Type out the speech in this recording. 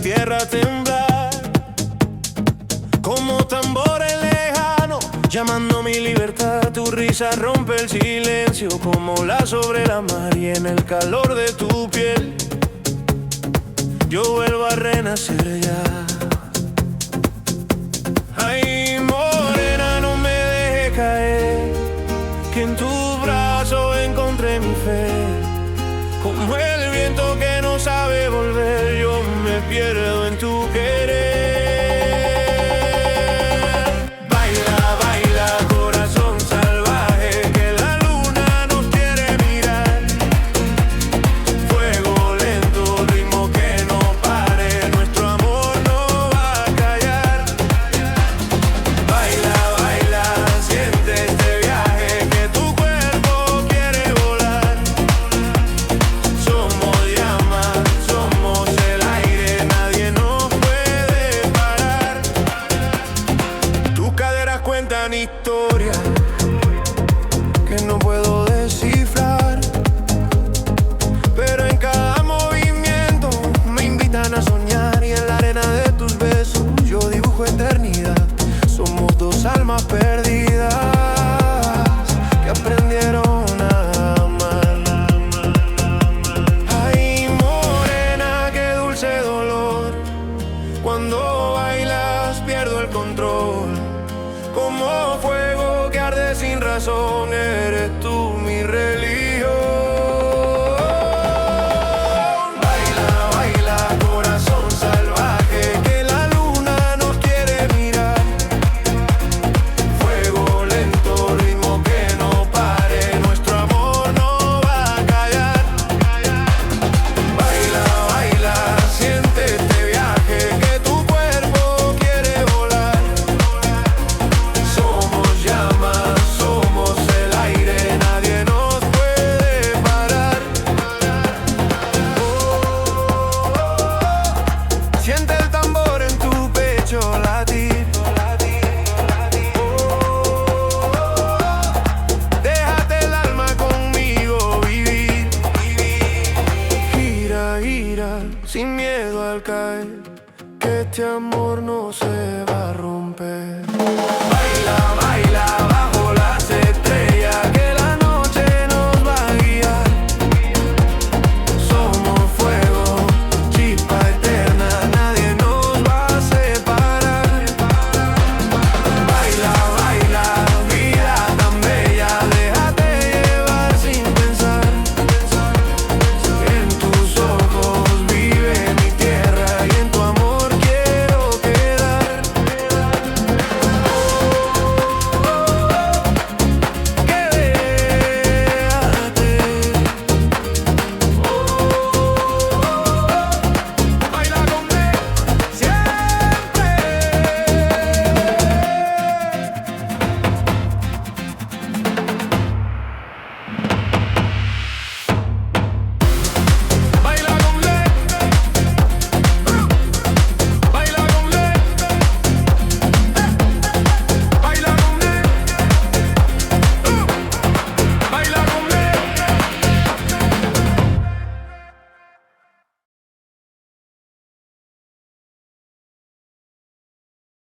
tierra a temblar, como tambores lejanos, llamando mi libertad. Tu risa rompe el silencio como olas sobre la mar, y en el calor de tu piel yo vuelvo a renacer ya. Ay, morena, no me dejes caer, que en tus brazos encontré mi fe. Como el viento que no sabe volver, yo me pierdo en tu querer. Baila, baila, corazón salvaje, que la luna nos quiere mirar. Fuego lento, ritmo que no pare, nuestro amor no va a callar. Baila, baila, siente este viaje, que tu cuerpo quiere volar. Somos llamas, somos el aire, nadie nos puede parar. Tus caderas cuentan historias que no puedo descifrar, pero en cada movimiento me invitan a soñar, y en la arena de tus besos yo dibujo eternidad. Somos dos almas perdidas que aprendieron a amar. Ay, morena, qué dulce dolor, cuando bailas pierdo el control. Como fuego que arde sin razón, eres tú mi religión. Baila, baila, corazón salvaje, que la luna nos quiere mirar. Fuego lento, ritmo que no pare, nuestro amor no va a callar. Baila, baila, siente este viaje, que tu cuerpo quiere volar. Somos llamas, somos el aire, nadie nos puede parar. Siente el tambor en tu pecho latir. Déjate el alma conmigo vivir. Gira, gira, sin miedo al caer, que este amor